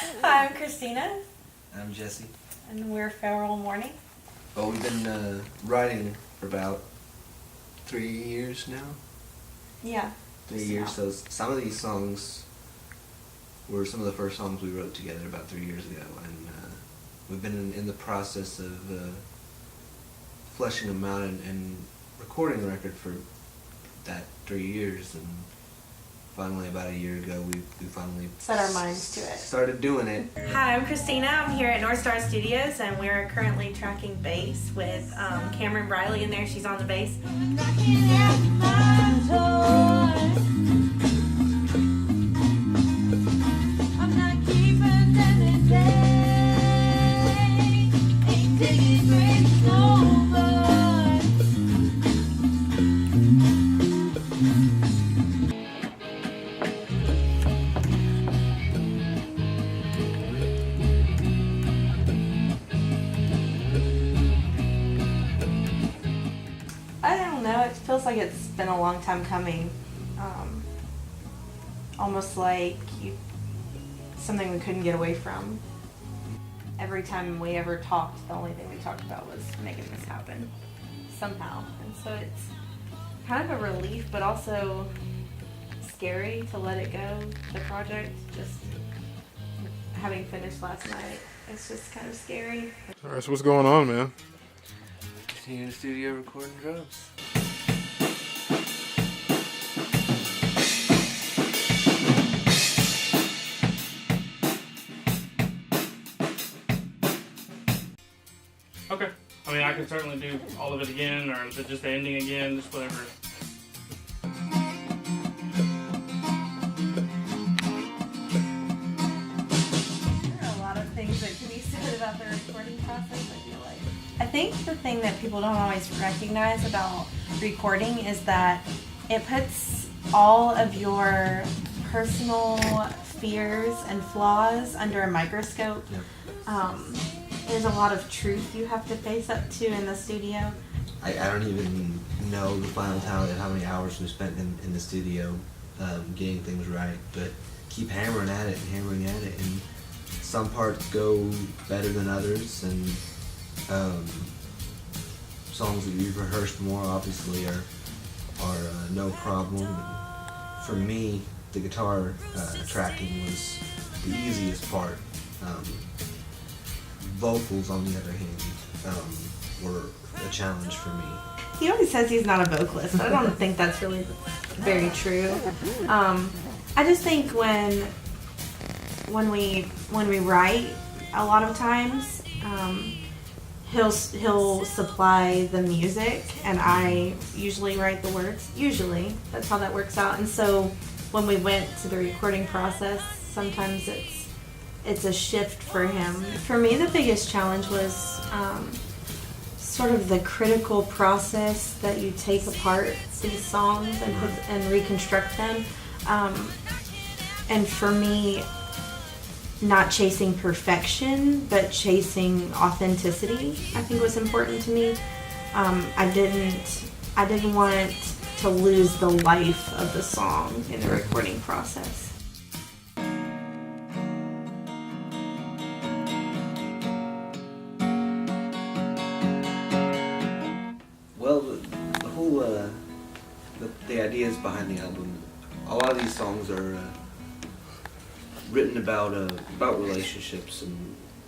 Hi, I'm Christina, I'm Jesse. and we're Feral Mourning. Well, we've been writing for about 3 years now. Yeah. 3 years. So some of these songs were some of the first songs we wrote together about 3 years ago, and we've been in the process of fleshing them out and recording the record for that 3 years, and finally about a year ago we finally Set our minds to it. started doing it. Hi, I'm Christina. I'm here at North Star Studios, and we're currently tracking bass with Cameron Briley in there. She's on the bass. I don't know. It feels like it's been a long time coming. Almost like something we couldn't get away from. Every time we ever talked, the only thing we talked about was making this happen somehow. And so it's kind of a relief, but also scary to let it go, the project. Just having finished last night, it's just kind of scary. Alright, so what's going on, man? Just here in the studio recording drums. Okay. I mean, I can certainly do all of it again, or just the ending again, just whatever. There are a lot of things that can be said about the recording process, I feel like. I think the thing that people don't always recognize about recording is that it puts all of your personal fears and flaws under a microscope. Yep. There's a lot of truth you have to face up to in the studio. I don't even know the final tally of how many hours we spent in the studio getting things right, but keep hammering at it, and some parts go better than others, and songs that you've rehearsed more obviously are no problem. And for me, the guitar tracking was the easiest part. Vocals, on the other hand, were a challenge for me. He always says he's not a vocalist, but I don't think that's really very true. I just think when we write, a lot of times he'll supply the music, and I usually write the words. Usually, that's how that works out. And so when we went to the recording process, sometimes it's a shift for him. For me, the biggest challenge was sort of the critical process that you take apart these songs and reconstruct them. And for me, not chasing perfection, but chasing authenticity, I think was important to me. I didn't want to lose the life of the song in the recording process. Well, the whole the ideas behind the album, a lot of these songs are written about relationships, and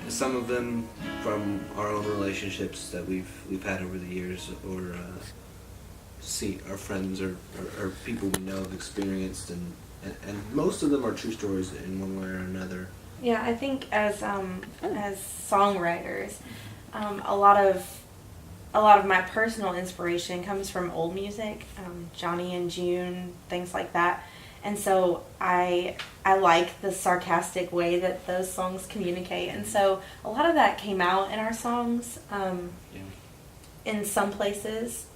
some of them from our own relationships that we've had over the years, or see our friends or people we know have experienced, and most of them are true stories in one way or another. Yeah, I think as songwriters, a lot of my personal inspiration comes from old music, Johnny and June, things like that. And so I like the sarcastic way that those songs communicate. And so a lot of that came out in our songs, in some places,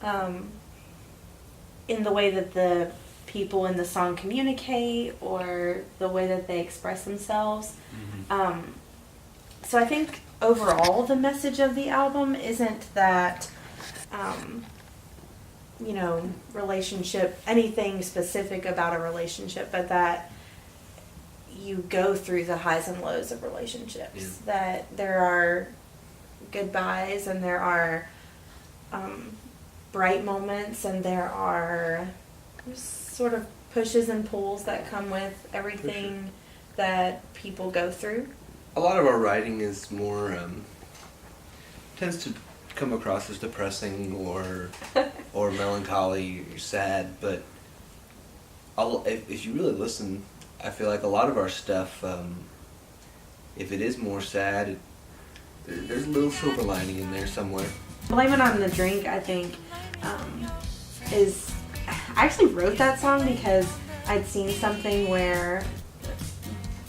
in the way that the people in the song communicate, or the way that they express themselves. Mm-hmm. So I think overall the message of the album isn't that relationship, anything specific about a relationship, but that you go through the highs and lows of relationships. Yeah. That there are goodbyes and there are bright moments and there are sort of pushes and pulls that come with everything that people go through. A lot of our writing is more tends to come across as depressing or melancholy or sad, but if you really listen, I feel like a lot of our stuff, if it is more sad, there's a little silver lining in there somewhere. Blame It on the Drink, I think, is... I actually wrote that song because I'd seen something where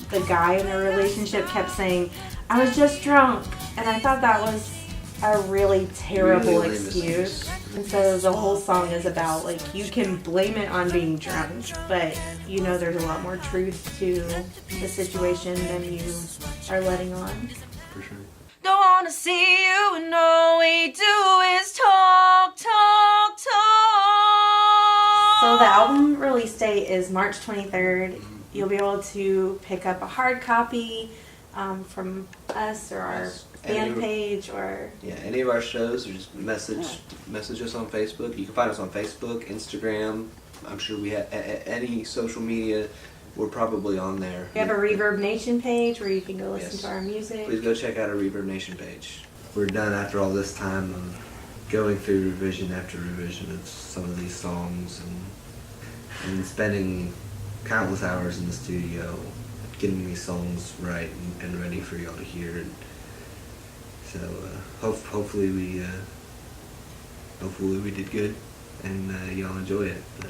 the guy in the relationship kept saying, I was just drunk. And I thought that was a really terrible Really lame excuse. And so the whole song is about, like, you can blame it on being drunk, but you know there's a lot more truth to the situation than you are letting on. For sure. Don't wanna see you and all we do is talk, talk, talk. So the album release date is March 23rd. You'll be able to pick up a hard copy from us or our fan page or... Yeah, any of our shows, or just message us on Facebook. You can find us on Facebook, Instagram. I'm sure we have any social media. We're probably on there. We have a ReverbNation page where you can go listen to our music. Please go check out our ReverbNation page. We're done after all this time of going through revision after revision of some of these songs and spending countless hours in the studio getting these songs right and ready for y'all to hear. And so hopefully we did good and y'all enjoy it. But